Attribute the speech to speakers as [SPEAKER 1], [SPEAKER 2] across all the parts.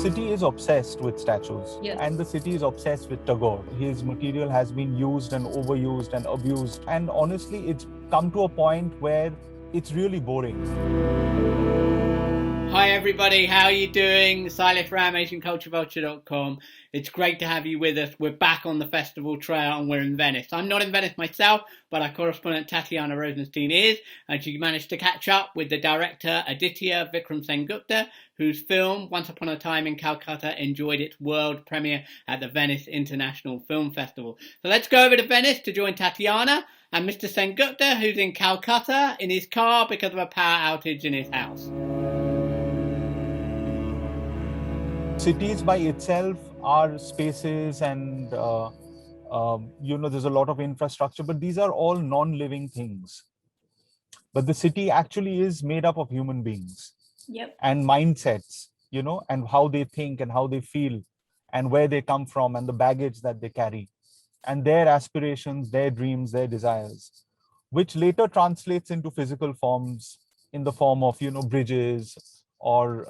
[SPEAKER 1] city is obsessed with statues,
[SPEAKER 2] Yes.
[SPEAKER 1] and the city is obsessed with Tagore. His material has been used and overused and abused, and honestly, it's come to a point where it's really boring.
[SPEAKER 3] Hi everybody, how are you doing? Salih from AsianCultureVulture.com. It's great to have you with us. We're back on the festival trail and we're in Venice. I'm not in Venice myself, but our correspondent Tatiana Rosenstein is, and she managed to catch up with the director Aditya Vikram Sengupta, whose film Once Upon a Time in Calcutta enjoyed its world premiere at the Venice International Film Festival. So let's go over to Venice to join Tatiana and Mr. Sengupta, who's in Calcutta in his car because of a power outage in his house.
[SPEAKER 1] Cities by itself are spaces and, there's a lot of infrastructure, but these are all non-living things. But the city actually is made up of human beings.
[SPEAKER 2] Yep.
[SPEAKER 1] And mindsets, and how they think and how they feel and where they come from and the baggage that they carry and their aspirations, their dreams, their desires, which later translates into physical forms in the form of, bridges or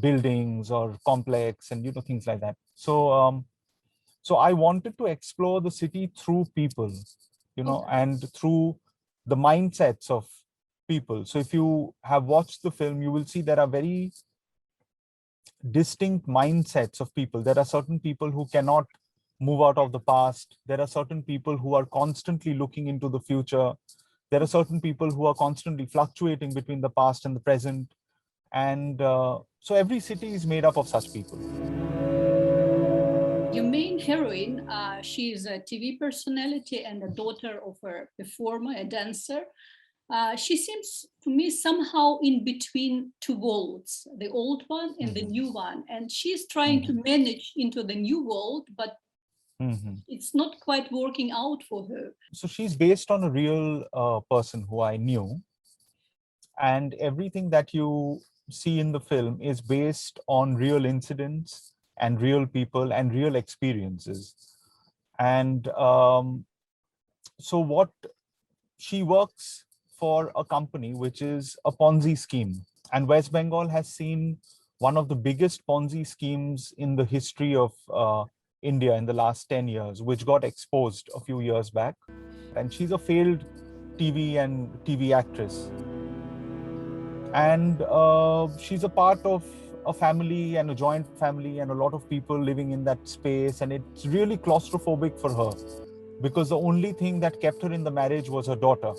[SPEAKER 1] buildings or complex and, things like that. So I wanted to explore the city through people,
[SPEAKER 2] Okay.
[SPEAKER 1] and through the mindsets of people. So if you have watched the film, you will see there are very distinct mindsets of people. There are certain people who cannot move out of the past. There are certain people who are constantly looking into the future. There are certain people who are constantly fluctuating between the past and the present. And so every city is made up of such people.
[SPEAKER 2] Your main heroine, she is a TV personality and a daughter of a performer, a dancer. She seems to me somehow in between two worlds, the old one and the new one. And she's trying to manage into the new world, but it's not quite working out for her.
[SPEAKER 1] So she's based on a real person who I knew. And everything that you see in the film is based on real incidents and real people and real experiences. And so what she works for a company which is a Ponzi scheme, and West Bengal has seen one of the biggest Ponzi schemes in the history of India in the last 10 years, which got exposed a few years back. And she's a failed TV actress. And she's a part of a family and a joint family and a lot of people living in that space. And it's really claustrophobic for her because the only thing that kept her in the marriage was her daughter.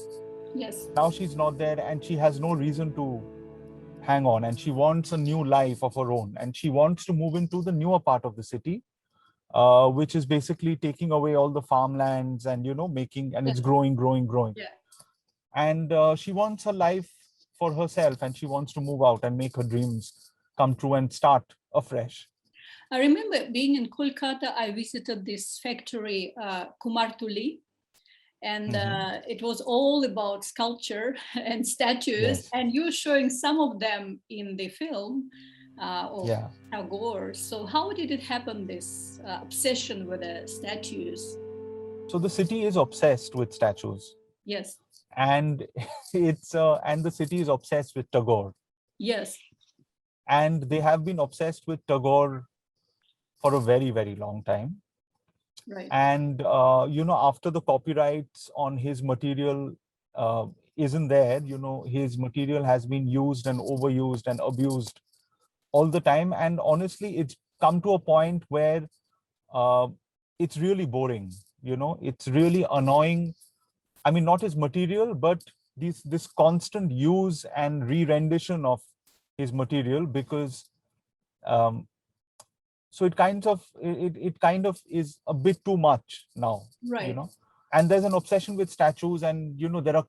[SPEAKER 2] Yes.
[SPEAKER 1] Now she's not there and she has no reason to hang on, and she wants a new life of her own. And she wants to move into the newer part of the city, which is basically taking away all the farmlands and, and it's growing.
[SPEAKER 2] Yeah.
[SPEAKER 1] And she wants her life for herself, and she wants to move out and make her dreams come true and start afresh.
[SPEAKER 2] I remember being in Kolkata, I visited this factory, Kumartuli, and it was all about sculpture and statues.
[SPEAKER 1] Yes.
[SPEAKER 2] And you're showing some of them in the film of
[SPEAKER 1] Yeah.
[SPEAKER 2] Tagore. So how did it happen, this obsession with the statues?
[SPEAKER 1] So the city is obsessed with statues.
[SPEAKER 2] Yes.
[SPEAKER 1] And and the city is obsessed with Tagore.
[SPEAKER 2] Yes.
[SPEAKER 1] And they have been obsessed with Tagore for a very, very long time.
[SPEAKER 2] Right.
[SPEAKER 1] And, after the copyrights on his material isn't there, his material has been used and overused and abused all the time. And honestly, it's come to a point where it's really boring, it's really annoying. I mean, not his material, but this constant use and re-rendition of his material, because so it kind of is a bit too much now,
[SPEAKER 2] Right.
[SPEAKER 1] And there's an obsession with statues, and there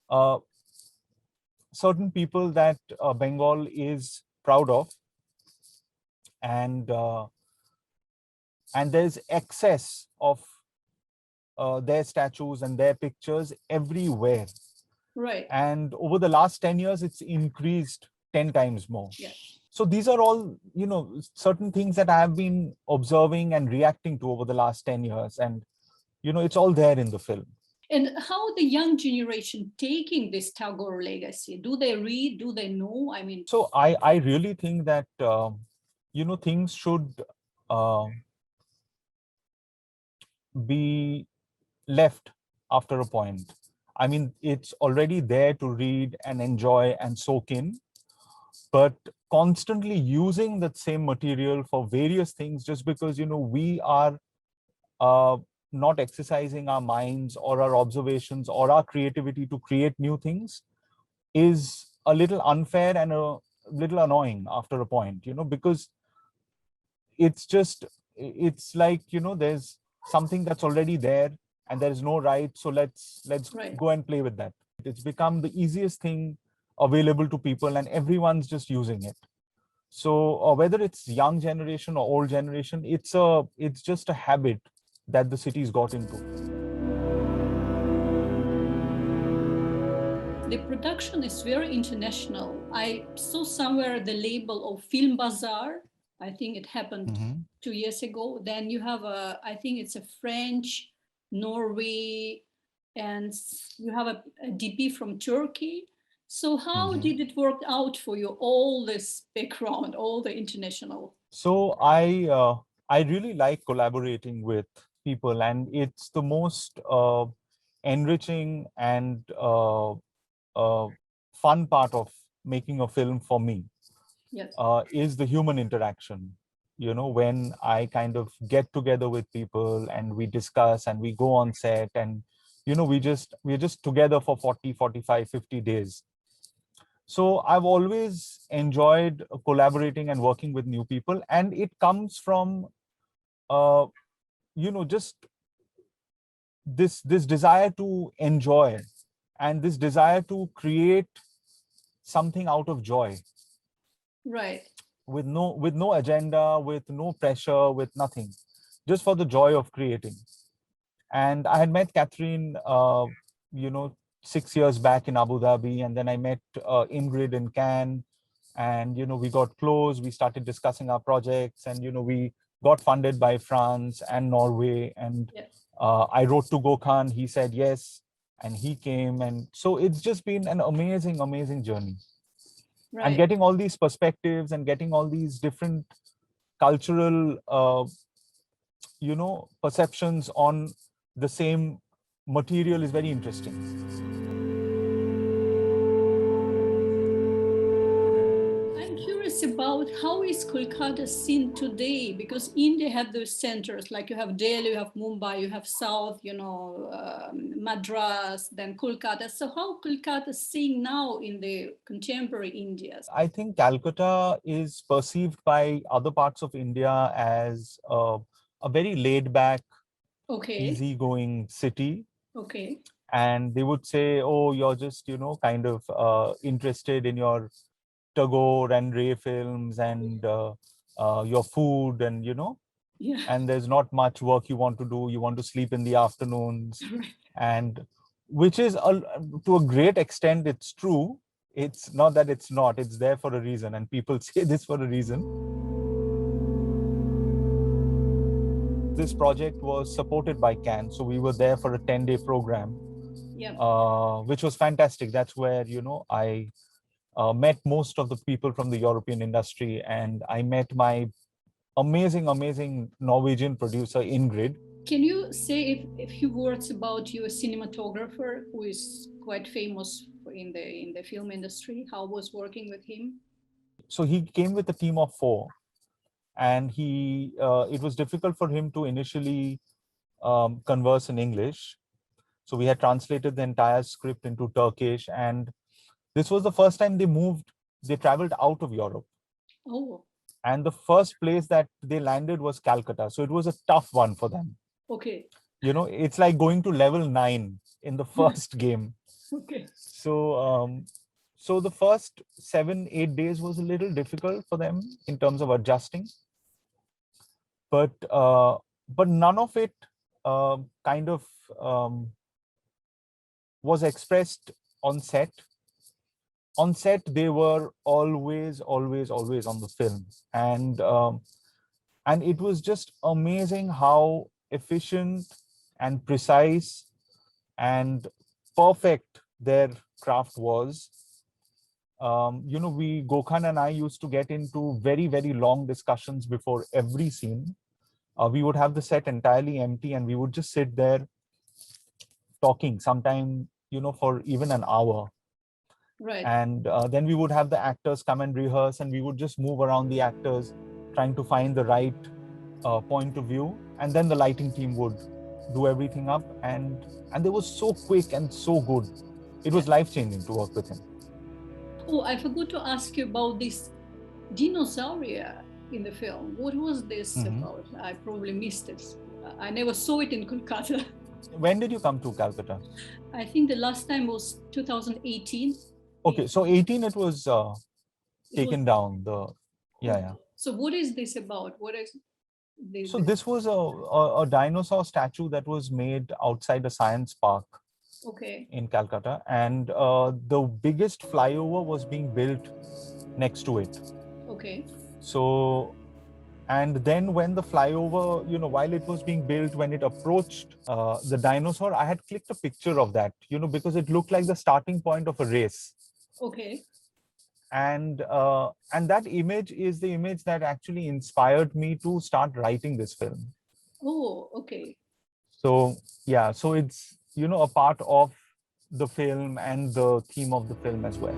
[SPEAKER 1] are certain people that Bengal is proud of, and there's excess of their statues and their pictures everywhere.
[SPEAKER 2] Right.
[SPEAKER 1] And over the last 10 years, it's increased 10 times more.
[SPEAKER 2] Yeah.
[SPEAKER 1] So these are all, certain things that I have been observing and reacting to over the last 10 years. And, it's all there in the film.
[SPEAKER 2] And how the young generation taking this Tagore legacy? Do they read? Do they know? I mean,
[SPEAKER 1] So I really think that things should uh, be left after a point. I mean, it's already there to read and enjoy and soak in, but constantly using that same material for various things just because we are uh, not exercising our minds or our observations or our creativity to create new things is a little unfair and a little annoying after a point, because it's like, there's something that's already there and there is no right, so let's
[SPEAKER 2] right.
[SPEAKER 1] go and play with that. It's become the easiest thing available to people and everyone's just using it. So whether it's young generation or old generation, it's just a habit that the city's got into.
[SPEAKER 2] The production is very international. I saw somewhere the label of Film Bazaar. I think it happened 2 years ago. Then you have I think it's a French, Norway, and you have a DP from Turkey. So how did it work out for you, all this background, all the international?
[SPEAKER 1] So I really like collaborating with people, and it's the most enriching and fun part of making a film for me.
[SPEAKER 2] Yes.
[SPEAKER 1] Is the human interaction. When I kind of get together with people and we discuss and we go on set and we're just together for 40, 45, 50 days. So I've always enjoyed collaborating and working with new people, and it comes from just this desire to enjoy and this desire to create something out of joy.
[SPEAKER 2] Right.
[SPEAKER 1] With no agenda, with no pressure, with nothing, just for the joy of creating. And I had met Catherine, 6 years back in Abu Dhabi, and then I met Ingrid in Cannes, and we got close. We started discussing our projects, and we got funded by France and Norway. And
[SPEAKER 2] yes.
[SPEAKER 1] I wrote to Gökhan. He said yes, and he came. And so it's just been an amazing, amazing journey.
[SPEAKER 2] Right.
[SPEAKER 1] And getting all these perspectives and getting all these different cultural perceptions on the same material is very interesting.
[SPEAKER 2] I'm curious about how is Kolkata seen today, because India have those centers, like you have Delhi, you have Mumbai, you have South, Madras, then Kolkata. So how Kolkata is seen now in the contemporary India?
[SPEAKER 1] I think Calcutta is perceived by other parts of India as a very laid back, easygoing city.
[SPEAKER 2] Okay.
[SPEAKER 1] And they would say, oh, you're just, kind of interested in your Tagore and Ray films and your food and,
[SPEAKER 2] Yeah.
[SPEAKER 1] and there's not much work you want to do. You want to sleep in the afternoons. And which is, to a great extent, it's true. It's not that it's not, it's there for a reason. And people say this for a reason. This project was supported by Cannes. So we were there for a 10-day program, which was fantastic. That's where, I met most of the people from the European industry, and I met my amazing Norwegian producer, Ingrid.
[SPEAKER 2] Can you say a few words about your cinematographer, who is quite famous in the film industry? How was working with him?
[SPEAKER 1] So he came with a team of 4, and it was difficult for him to initially converse in English. So we had translated the entire script into Turkish, and this was the first time they traveled out of Europe.
[SPEAKER 2] Oh.
[SPEAKER 1] And the first place that they landed was Calcutta. So it was a tough one for them.
[SPEAKER 2] Okay.
[SPEAKER 1] It's like going to level 9 in the first game.
[SPEAKER 2] Okay.
[SPEAKER 1] So the first 7-8 days was a little difficult for them in terms of adjusting. But none of it kind of was expressed on set. On set, they were always on the film, and it was just amazing how efficient and precise and perfect their craft was. Gökhan and I used to get into very, very long discussions before every scene. We would have the set entirely empty and we would just sit there talking sometime, for even an hour.
[SPEAKER 2] Right.
[SPEAKER 1] And then we would have the actors come and rehearse, and we would just move around the actors, trying to find the right point of view. And then the lighting team would do everything up, and they were so quick and so good. It was life-changing to work with him.
[SPEAKER 2] Oh, I forgot to ask you about this Dinosaur in the film. What was this about? I probably missed it. I never saw it in Kolkata.
[SPEAKER 1] When did you come to Calcutta?
[SPEAKER 2] I think the last time was 2018.
[SPEAKER 1] Okay, so 18 it was taken down.
[SPEAKER 2] So what is this about? What is this?
[SPEAKER 1] So this was a dinosaur statue that was made outside a science park.
[SPEAKER 2] Okay.
[SPEAKER 1] In Calcutta, and the biggest flyover was being built next to it.
[SPEAKER 2] Okay.
[SPEAKER 1] So, and then when the flyover, while it was being built, when it approached the dinosaur, I had clicked a picture of that, because it looked like the starting point of a race.
[SPEAKER 2] Okay.
[SPEAKER 1] And that image is the image that actually inspired me to start writing this film.
[SPEAKER 2] Oh, okay.
[SPEAKER 1] So yeah, so it's a part of the film and the theme of the film as well.